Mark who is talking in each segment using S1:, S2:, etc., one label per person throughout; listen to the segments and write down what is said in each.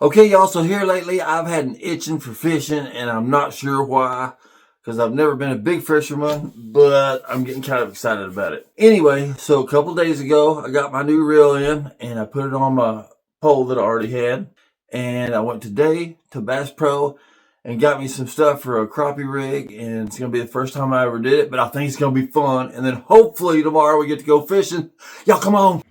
S1: Okay, y'all, so here lately I've had an itching for fishing, and I'm not sure why, because I've never been a big fisherman, but I'm getting kind of excited about it. Anyway, so a couple days ago, I got my new reel in, and I put it on my pole that I already had, and I went today to Bass Pro and got me some stuff for a crappie rig, and it's going to be the first time I ever did it, but I think it's going to be fun, and then hopefully tomorrow we get to go fishing. Y'all come on!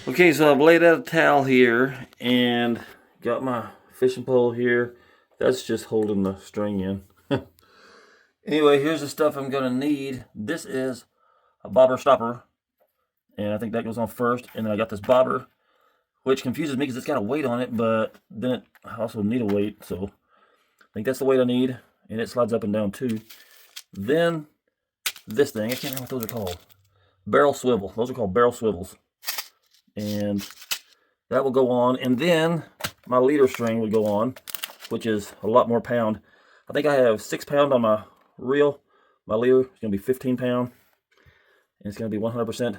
S1: Okay, so I've laid out a towel here and got my fishing pole here. That's just holding the string in. Anyway, here's the stuff I'm going to need. This is a bobber stopper, and I think that goes on first. And then I got this bobber, which confuses me because it's got a weight on it, but then I also need a weight, so I think that's the weight I need, and it slides up and down too. Then this thing, I can't remember what those are called. Barrel swivel. Those are called barrel swivels. And that will go on, and then my leader string would go on, which is a lot more pound. I think I have 6 pound on my reel. My leader is going to be 15 pound, and it's going to be 100%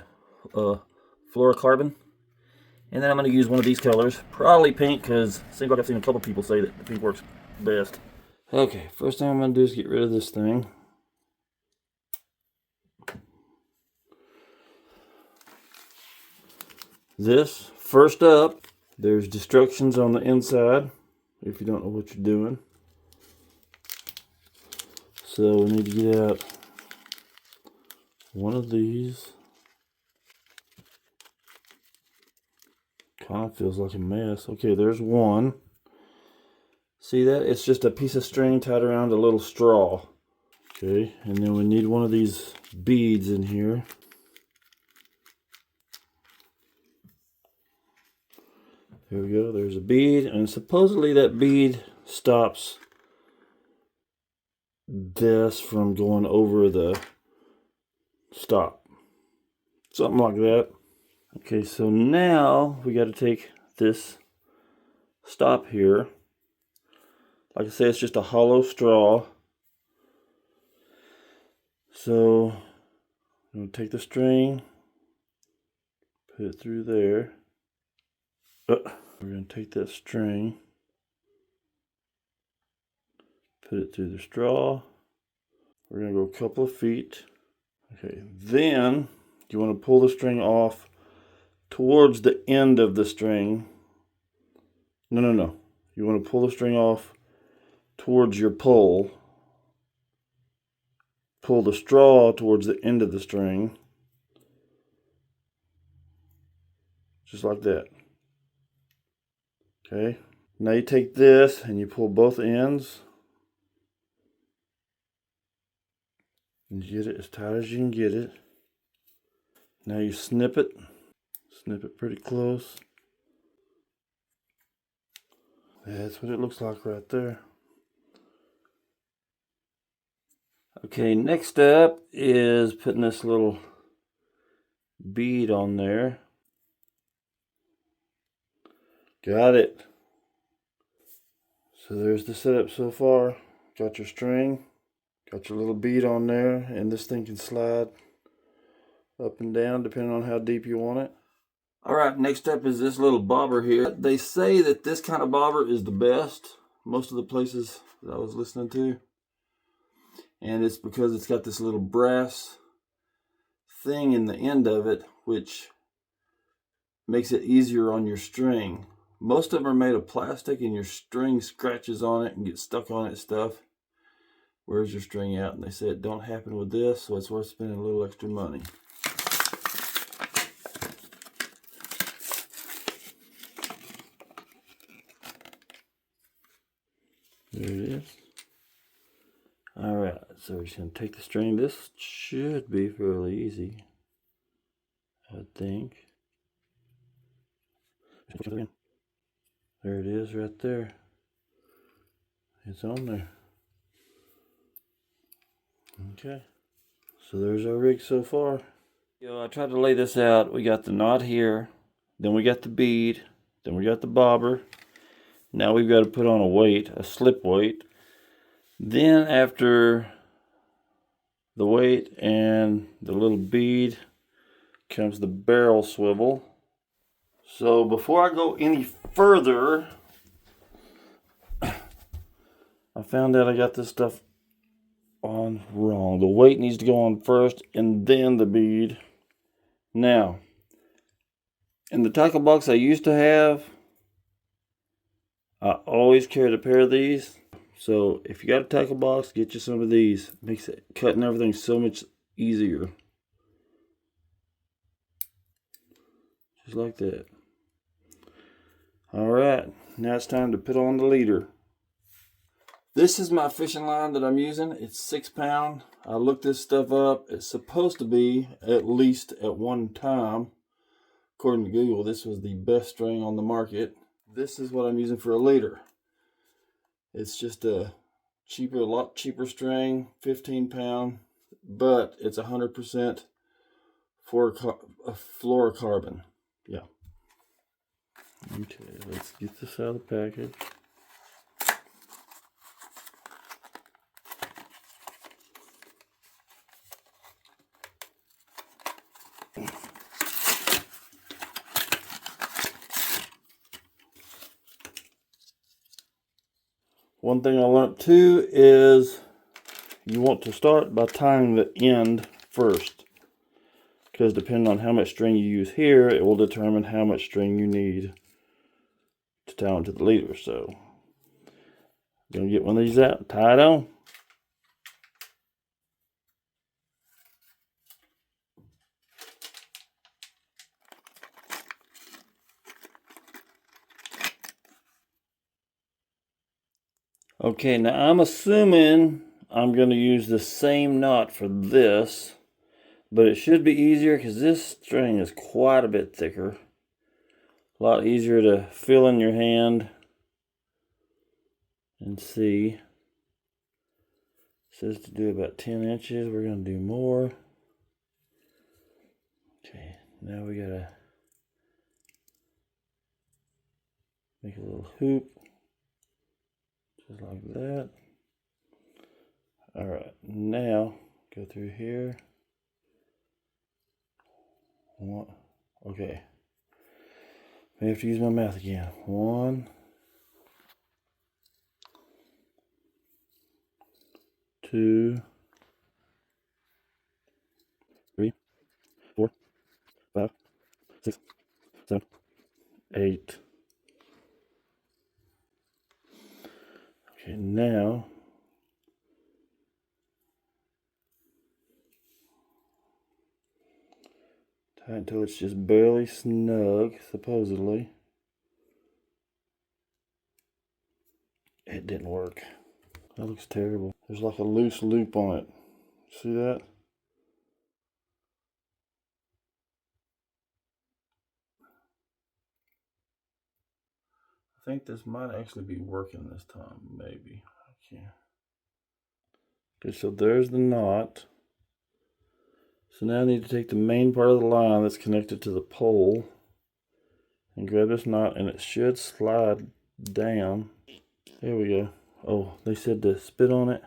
S1: fluorocarbon. And then I'm going to use one of these colors, probably pink, because it seems like I've seen a couple people say that the pink works best. Okay, first thing I'm going to do is get rid of this thing. This, first up, there's destructions on the inside, if you don't know what you're doing. So we need to get out one of these. Kind of feels like a mess. Okay, there's one. See that? It's just a piece of string tied around a little straw. Okay, and then we need one of these beads in here. There we go, there's a bead, and supposedly that bead stops this from going over the stop. Something like that. Okay, so now we got to take this stop here. Like I say, it's just a hollow straw. So I'm going to take the string, put it through there. We're going to take that string, put it through the straw. We're going to go a couple of feet. Okay, then you want to pull the string off towards the end of the string. No. You want to pull the string off towards your pole. Pull the straw towards the end of the string. Just like that. Okay, now you take this and you pull both ends. And get it as tight as you can get it. Now you snip it. Snip it pretty close. That's what it looks like right there. Okay, next up is putting this little bead on there. Got it. So there's the setup so far. Got your string, got your little bead on there, and this thing can slide up and down depending on how deep you want it. Alright, next up is this little bobber here. They say that this kind of bobber is the best, most of the places that I was listening to. And it's because it's got this little brass thing in the end of it, which makes it easier on your string. Most of them are made of plastic and your string scratches on it and gets stuck on it and stuff. Where's your string out? And they say it don't happen with this, so it's worth spending a little extra money. There it is. Alright, so we're just going to take the string. This should be fairly easy, I think. There it is right there. It's on there. Okay. So there's our rig so far. I tried to lay this out. We got the knot here. Then we got the bead. Then we got the bobber. Now we've got to put on a weight, a slip weight. Then after the weight, and the little bead comes the barrel swivel. So before I go any further, I found out I got this stuff on wrong. The weight needs to go on first and then the bead. Now, in the tackle box I used to have, I always carried a pair of these. So if you got a tackle box, get you some of these. It makes it cutting everything so much easier. Just like that. Alright, now it's time to put on the leader. This is my fishing line that I'm using. It's 6 pound. I looked this stuff up. It's supposed to be, at least at one time, according to Google, this was the best string on the market. This is what I'm using for a leader. It's just a lot cheaper string, 15 pound, but it's 100% fluorocarbon. Yeah. Okay, let's get this out of the package. One thing I learned too is you want to start by tying the end first, because depending on how much string you use here, it will determine how much string you need to tie onto the leader. So I'm gonna get one of these out, tie it on. Okay, now I'm assuming I'm going to use the same knot for this, but it should be easier because this string is quite a bit thicker. A lot easier to feel in your hand and see. It says to do about 10 inches. We're going to do more. Okay, now we got to make a little hoop. Just like that. Alright, now go through here. Okay. I have to use my math again. 1, 2, 3, 4, 5, 6, 7, 8. Okay, now tie it until it's just barely snug, supposedly. It didn't work. That looks terrible. There's like a loose loop on it. See that? I think this might actually be working this time, maybe. I can't. Okay, so there's the knot. So now I need to take the main part of the line that's connected to the pole and grab this knot, and it should slide down. There we go. Oh, they said to spit on it.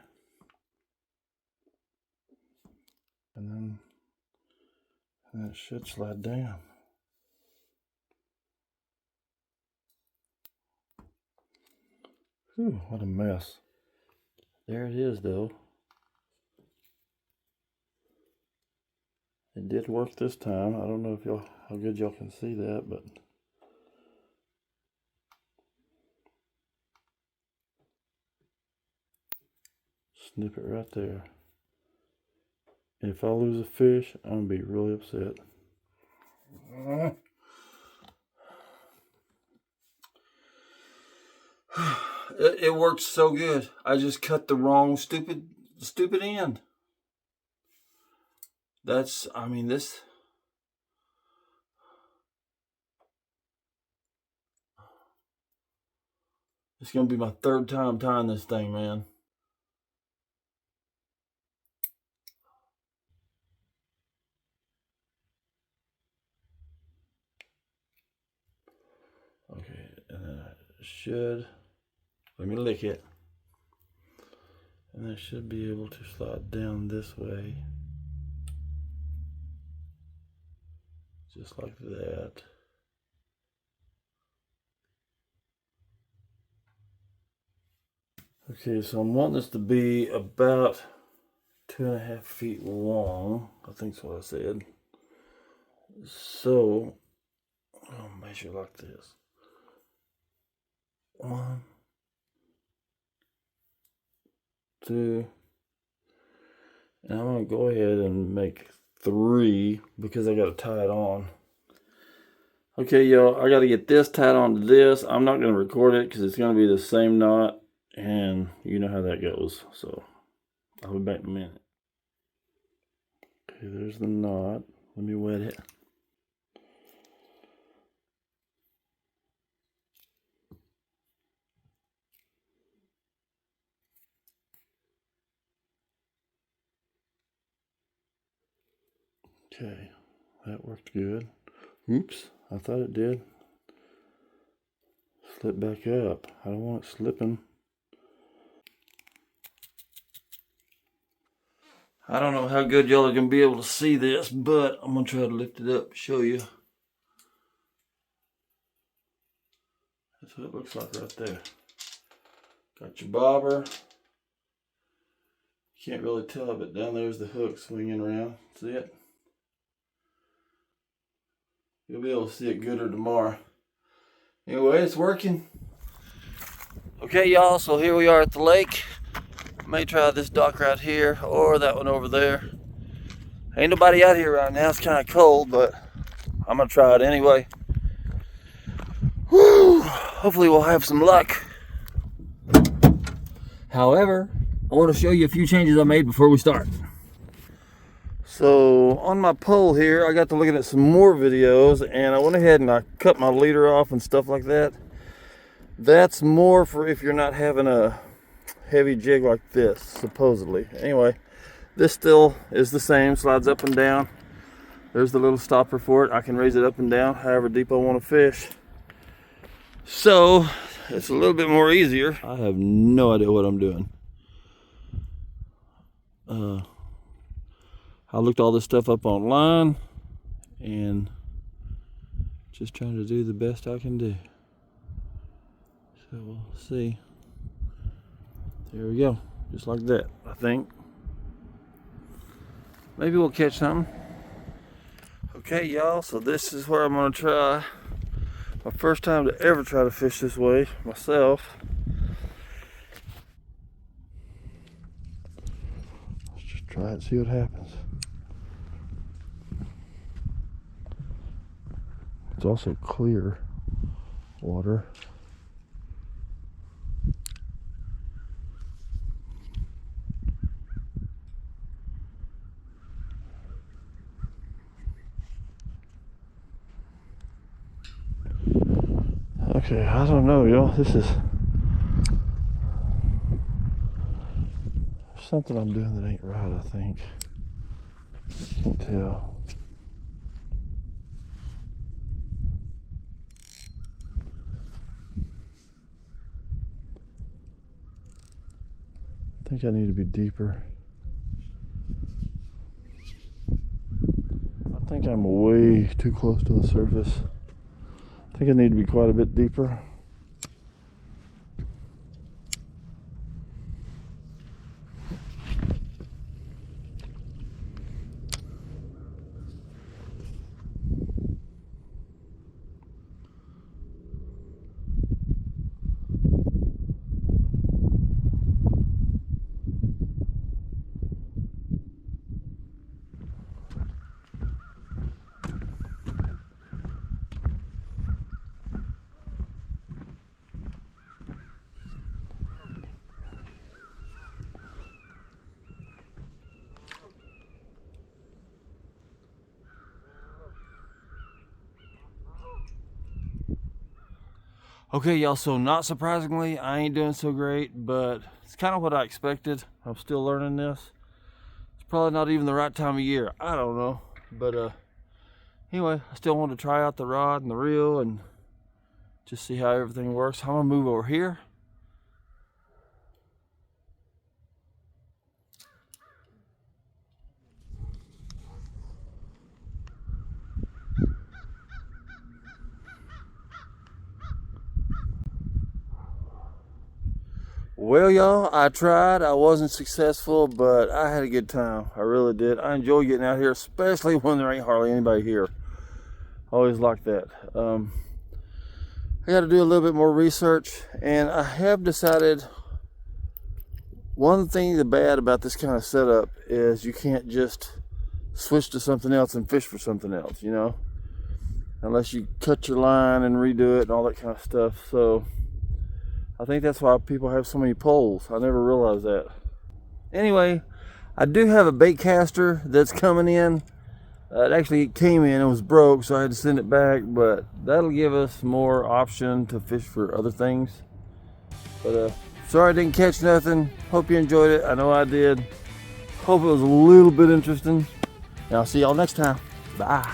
S1: And then it should slide down. Whew, what a mess. There it is though. It did work this time. I don't know if how good y'all can see that, but snip it right there. And if I lose a fish, I'm gonna be really upset. It worked so good. I just cut the wrong stupid end. I mean, this. It's gonna be my 3rd time tying this thing, man. Okay, and then I should. Let me lick it. And I should be able to slide down this way. Just like that. Okay, so I'm wanting this to be about 2.5 feet long. I think that's what I said. So I'll measure like this. 1, 2, and I'm gonna go ahead and make 3 because I gotta tie it on. Okay, y'all, I gotta get this tied onto this. I'm not gonna record it because it's gonna be the same knot, and you know how that goes. So I'll be back in a minute. Okay, there's the knot. Let me wet it. Okay, that worked good. Oops, I thought it did. Slip back up. I don't want it slipping. I don't know how good y'all are going to be able to see this, but I'm going to try to lift it up and show you. That's what it looks like right there. Got your bobber. Can't really tell, but down there's the hook swinging around. See it? You'll be able to see it gooder tomorrow. Anyway, it's working. Okay, y'all, so here we are at the lake. May try this dock right here or that one over there. Ain't nobody out here right now. It's kind of cold, but I'm gonna try it anyway. Woo! Hopefully we'll have some luck. However, I want to show you a few changes I made before we start. So on my pole here, I got to looking at some more videos, and I went ahead and I cut my leader off and stuff like that. That's more for if you're not having a heavy jig like this, supposedly. Anyway, this still is the same, slides up and down. There's the little stopper for it. I can raise it up and down however deep I want to fish. So it's a little bit more easier. I have no idea what I'm doing. I looked all this stuff up online and just trying to do the best I can do. So we'll see. There we go, just like that, I think. Maybe we'll catch something. Okay, y'all, so this is where I'm gonna try. My first time to ever try to fish this way myself. Let's just try it and see what happens. It's also clear water. Okay, I don't know, y'all. This is something I'm doing that ain't right, I think. Can't tell. I think I need to be deeper. I think I'm way too close to the surface. I think I need to be quite a bit deeper. Okay, y'all, so not surprisingly, I ain't doing so great, but it's kind of what I expected. I'm still learning this. It's probably not even the right time of year. I don't know. But anyway, I still want to try out the rod and the reel and just see how everything works. I'm going to move over here. Well, y'all, I tried. I wasn't successful, but I had a good time. I really did. I enjoy getting out here, especially when there ain't hardly anybody here. Always like that. I got to do a little bit more research, and I have decided one thing the bad about this kind of setup is you can't just switch to something else and fish for something else, you know, unless you cut your line and redo it and all that kind of stuff. So I think that's why people have so many poles. I never realized that. Anyway, I do have a bait caster that's coming in. It actually came in and was broke, so I had to send it back, but that'll give us more option to fish for other things. But sorry I didn't catch nothing. Hope you enjoyed it. I know I did. Hope it was a little bit interesting. And I'll see y'all next time. Bye.